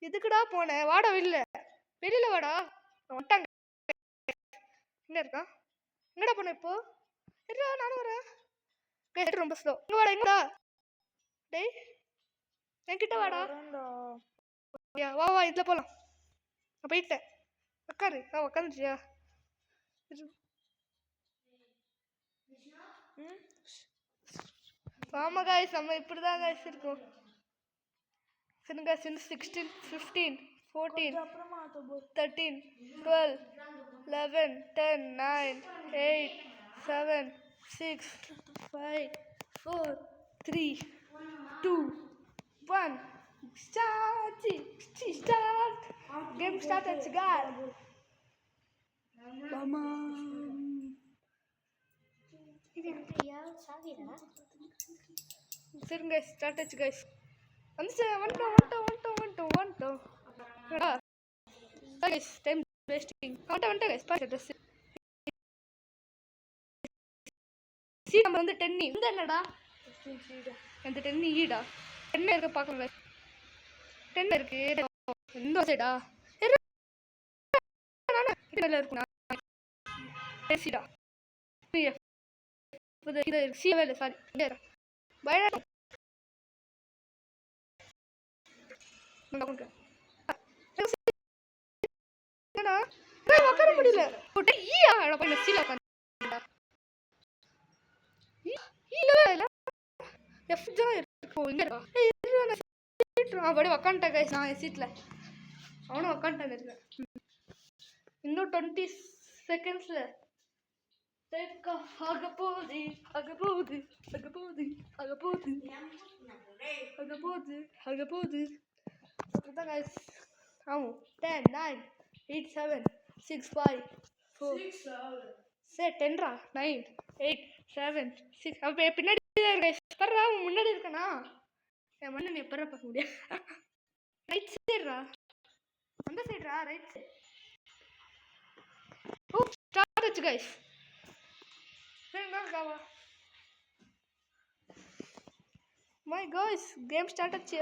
எதுக்குடா போன? வாடா வெளியில வாடா. வந்துட்டாங்க. எங்க இருக்கா? எங்கடா போன இப்போ? இருடா நானும் வரேன். ரொம்ப ஸ்லோ. இங்க வாடா எங்கடா? டேய் என்கிட்ட வாடா. வா வா இதுல போலாம். நான் போயிட்டேன். உட்காரு. உட்காந்துச்சியா? ஆமா காய்ஸ், நம்ம இப்படிதான் காய்ஸ் இருக்கும். சரிங்க, since 16 15 14 13 12 11 10 9 8 7 6 5 4 3 2 1 start. Game started guys. Mama சரிங்க guys, start ஆச்சு guys. வந்துட்டோம். guys time wasting. வந்துட்டேன் guys. பாரு ட்ரெஸ் சி நம்பர் வந்து 10. இந்த என்னடா அந்த 10 ஈடா 10 இருக்க பார்க்கலாம் guys. 10 இருக்கு இந்த சைடா நல்லா இருக்குண்ணா. பேசிடா இது சீவேல சாரி பயடா உட்கார முடியல. உக்காந்துட்டேன் guys நான் என் சீட்ல. அவனும் உக்காந்துட்டான் இருக்கேன். இன்னும் 20 செகண்ட்ஸ்ல ஆக போகுது. அப்படிதான் guys. ஆகும் 10 9 8 7 6 5 4 சரி 10 9 8 7 6 அப்ப பின்னாடி பர்றா முன்னாடி இருக்கனா என் மண்ணு நீ எப்பறா பார்க்க முடியும். ரைட் சைடுடா அந்த சைடுடா ரைட் சைடு. ஓ ஸ்டார்ட் ஆச்சு guys. My guys, game start ஆச்சு.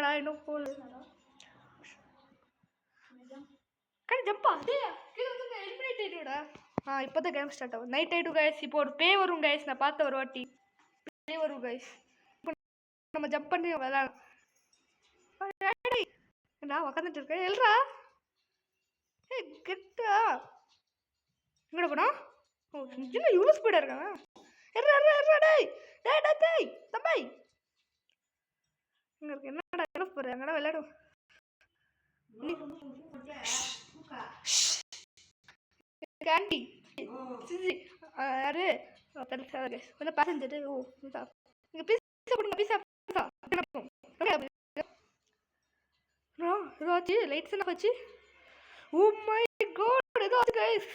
நான் இன்னும் போல கண்ணு ஜம்பா டேய் கீழ வந்து எலிமினேட் ஆயிடுடா. இப்போதான் கேம் ஸ்டார்ட் ஆகும். நைட் ஆயிடும் गाइस. இப்போ ஒரு பேய் வரும் गाइस. நான் பார்த்த ஒரு வாட்டி பேய் வரும் गाइस. நம்ம ஜம்ப் பண்ணி விளையாடலாம். நான் உட்காந்துட்டு இருக்கேன். எல்ரா ஏய் கெட்டா எங்கடா போனா? ஓ சின்ன யூஸ் ஸ்பீடா இருக்காங்க. எர்ரா டேய் தம்பி இங்க இருக்கு. என்னடா என்ன போற? எங்கடா விளையாடு. ஆண்டி சிசி யாரு வந்து பேசஞ்சர். ஓ இங்க பீஸா கொடுங்க. பீஸா ஏதாச்சு லைட்ஸ் என்ன வச்சு. ஓ மை காட் ஏதாச்சு கைஸ்.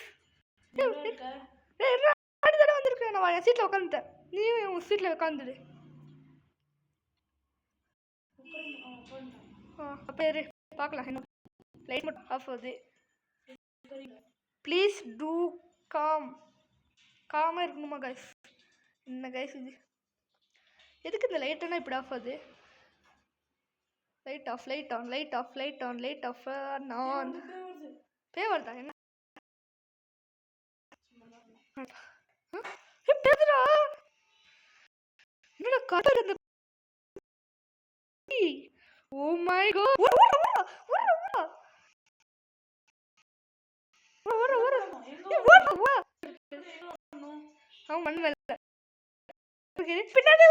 தானே வந்திருக்கேன். நான் என் சீட்டில் உட்காந்துட்டேன். நீ உன் சீட்டில் உட்காந்துடு. அப்போ பார்க்கலாம். என்ன லைட் மட்டும் ஆஃப் ஆகுது. ப்ளீஸ் டூ காமாக இருக்கணுமா கைஸ்? என்ன கைஸ் இது? எதுக்கு இந்த லைட்டெல்லாம் இப்படி ஆஃப் ஆகுது? லைட் ஆஃப் ஆன் பே வருதா? என்ன பேசுறா? என்னடா கதை இருந்த? ஓ மை காட் அவன் மண் மேல பின்னாடி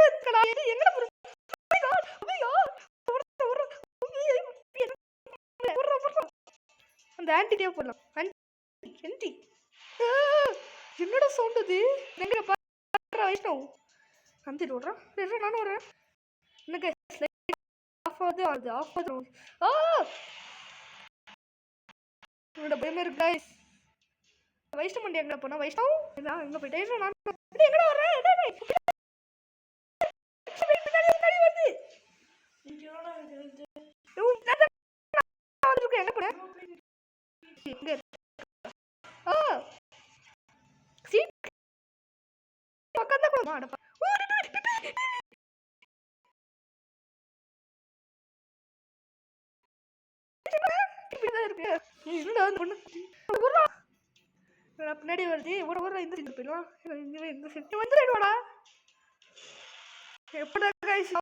எங்கடா அந்த ஆன்டிடியா போடலாம். ஆன்டி என்னடா சவுண்ட் அது? எங்க பாரு வைஷ்ணவ் வந்துட்டு ஓடுறான். நானும் வரேன். என்ன ஆஃப் ஆகுது. என்னோட பயமா இருக்கு கைஸ். வைஷ்ணவ் மண்டி எங்கடா போனா? வைஷ்ணவ் எங்க போயிட்டேன்? நான் எங்கடா வரேன்? பின்னாடி வந்து எங்க போன? சீட் உட்காந்தா கூட பின்னாடி வருது ஓட இந்த சைடு போயிடலாம். இந்த சைடு வந்துடுவாடா. எப்படா கைஸ்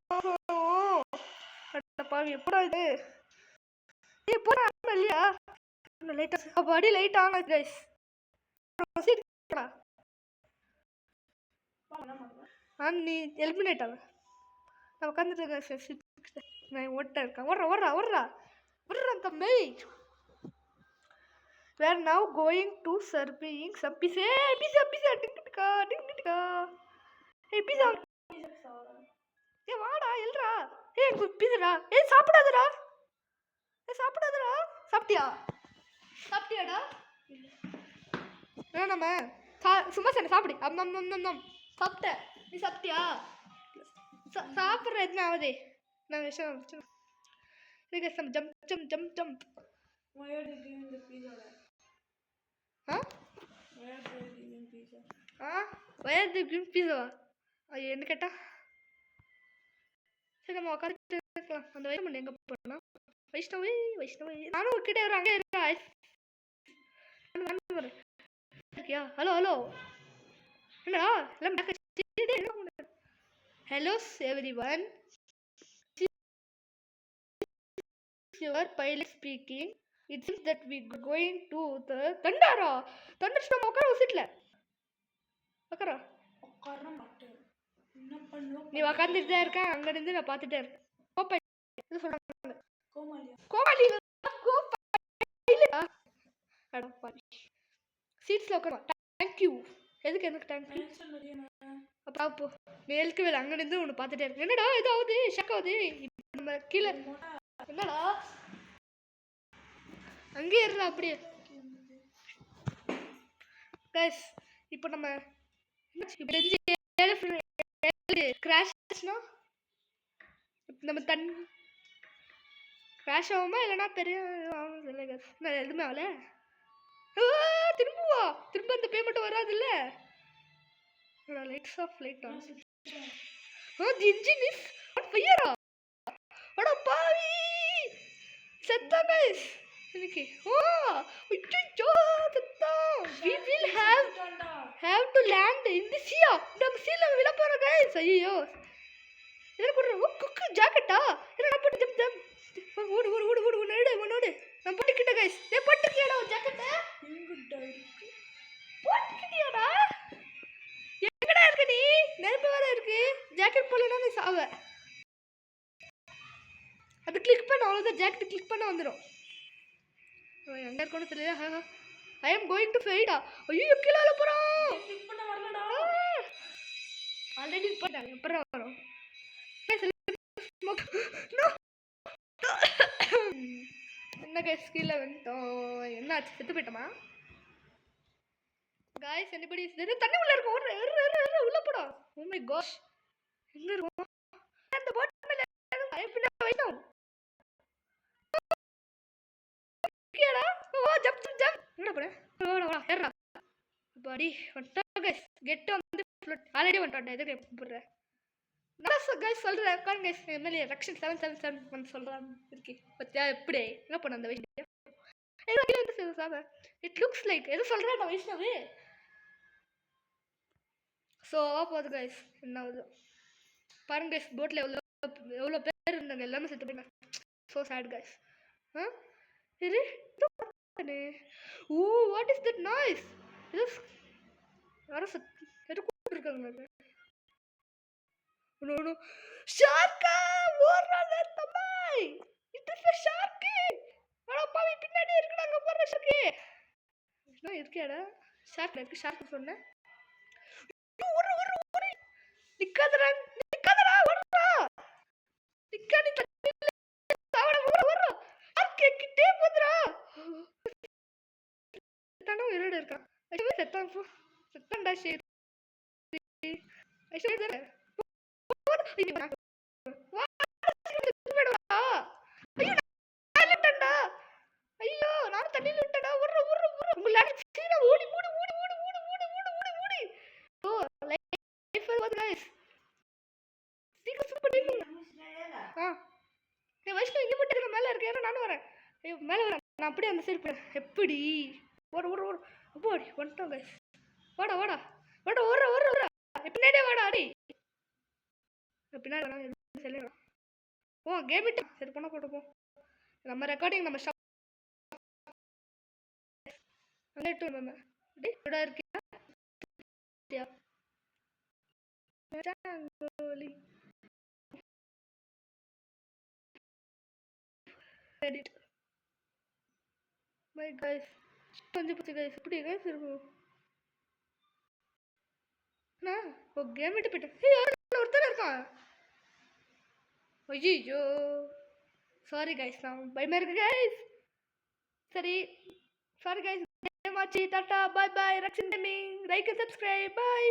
பாவி எப்படா இது போடா இல்லையா லைட்டா அப்போ அடி லைட் ஆன் ஆகுது கைஸ். நீ எலிமினேட் ஆக நான் உட்காந்துட்டு நான் ஓட்ட இருக்கேன். ஓடுறா தம்பி. We are now going to serving some pizza. Pizza. Hey pizza. ஏய் வாடா எல்றா. ஏய் பீஸடா. ஏய் சாப்பிடாதடா. சாப்பிட்டியாடா? வேணாமா சும்மா சரி சாப்பிடு. சாப்பிட்ட நீ சாப்பிட்டியா? சாப்பிட்ற எதுனா ஆகுது. நான் விஷயம் jump. Why are they giving the pizza? Huh? Why are they giving pizza? Why are they giving pizza? ஐயோ என்ன கேட்டா? சரி நம்ம உட்காந்துட்டு இருக்கலாம். அந்த வைஷ்ணவன் எங்கே போனா? வைஷ்ணவி நானும் கிட்டே வர அங்கே இருக்கா. இருக்கியா? ஹலோ என்னடா எல்லாம் hello everyone, your pilot speaking. It seems that we are going to the thunderstorm. உட்கார சீட்ல உட்கார நீ உட்காந்துட்டு தான் இருக்க. அங்க இருந்து நான் பார்த்துட்டே இருக்கேன். இது சொல்றாங்க கோமாளி சீட்ஸ்ல உட்கார. தேங்க்யூ. எதுக்கு எனக்கு தேங்க்யூ? அப்போ மேலுக்கு வேலை அங்க இருந்து ஒன்று பார்த்துட்டே இருக்கு. என்னடா இதாவது ஷக் ஆகுது. நம்ம கீழே என்னடா அங்கேயே இருந்தா அப்படியே கைஸ். இப்போ நம்ம கிராஷ்னா நம்ம கிராஷ் ஆகுமா இல்லைன்னா பெரிய இல்லை கைஸ். நான் எதுவுமே ஆகல. திரும்ப அந்த பேமெண்ட் வராது இல்லை. Lights off light on. The engine is on fire. அட பாவி செத்தா கைஸ். இன்னைக்கு அச்சோ செத்தா. we will have to land in the sea. நம்ம சீல விழ போறோம் கைஸ். ஐயோ என்ன பண்ற? குக்கு ஜாக்கெட்டா என்ன போட்டு ஜம்ப் ஓடு உன்னோடு நான் போட்டுக்கிட்ட கைஸ். போட்டுக்கிட்டடா ஒரு ஜாக்கெட். போட்டுக்கிட்டியாடா? எங்கடா இருக்க நீ? நெருப்பு வேற இருக்கு. ஜாக்கெட் போடலன்னா நீ சாவ. அது கிளிக் பண்ண அவ்வளோதான். ஜாக்கெட் கிளிக் பண்ண வந்துடும். எங்க இருக்கணும் தெரியல. I am going to fade. ஐயோ கீழே போறோம். ஆல்ரெடி போட்டாங்க. அப்புறம் வரும் என்ன கைஸ் கீழே வந்துட்டோம். என்ன ஆச்சு? செத்து போயிட்டோமா கைஸ்? எனிபடி தண்ணி உள்ள இருக்கும். உள்ள போடா. ஓ மை காஷ் எங்க இருக்கும் அந்த போட் மேல? பின்ன வைட்டோம் கேடா. ஓ ஜம்ப் என்ன போற? ஓடா ஏறா பாடி வட்டா கைஸ். கெட் வந்து ஃப்ளோட் ஆல்ரெடி வந்துட்டோம். எதுக்கு போடுற? நான் கைஸ் சொல்றேன் உட்காருங்க கைஸ். எம்எல்ஏ ரக்ஷன் 777 சொல்றான் இருக்கு பத்தியா? எப்படி என்ன பண்ண அந்த வைஷ்ணவி? இட் லுக்ஸ் லைக் எது சொல்றேன் நான் வைஷ்ணவி. ஸோ போகுது கைஸ். என்ன ஆகுது பாருங்க கைஸ். போட்டில் எவ்வளோ பேர் இருந்தாங்க. எல்லாமே செத்து போயிட்டாங்க. So sad guys. இது oh what is that noise? இது யாரோ இருக்காங்க. ஷார்க்கா ஓடுறானே தம்பாய். It is a shark. அட பாவி பின்னாடி இருக்குடாங்க போற ஷார்க். என்ன இருக்கேடா? ஷார்க் இருக்கு. ஷார்க் சொன்னேன். ஓடு நிக்காதடா ஓடுடா. நிக்கானி சாவட ஓடு. ஷார்க் கிட்டே போதுடா. தண்ணி இருட இருக்கா. ஐயோ செத்தான்டா ஷேர். ஐயோ இதே ஐயோ நான் தண்ணியில் விட்டடா. உங்களால ஓடி ஓ லைஃப் கைஸ். ஆ வைஷ்ணு இங்கே மட்டும் மேலே இருக்கேன், ஏன்னா நானும் வரேன். ஐயோ மேலே வரேன், நான் அப்படியே அந்த சைடு போயிடுறேன். எப்படி ஓட ஓட ஓட அப்போ அடி வந்துட்டோம் கைஸ். வாடா வாடா வாடா ஓடுற ஓடுற ஓடுற பின்னாடியே வாடா அடி. பின்னாடி வரா எதுவும் சொல்லிடுறோம். ஓ கேம் விட்டு சரி பண்ண போட்டு போ. நம்ம ரெக்கார்டிங் நம்ம ஸ்டாப் பண்ணிட்டு நம்ம டேய் இருக்கியா ரங்கோலி எடிட் மை கைஸ் கொஞ்சம் பத்தி கைஸ் இப்படி கைஸ் இருக்கும். நான் ஓ கேம் விட்டு போயிட்டேன். ஒருத்தர் இருக்கான். ஐயோ சாரி கைஸ், நான் பயமா இருக்கு கைஸ். சரி sorry guys, tata bye bye. Rakshan timing like subscribe பாய்.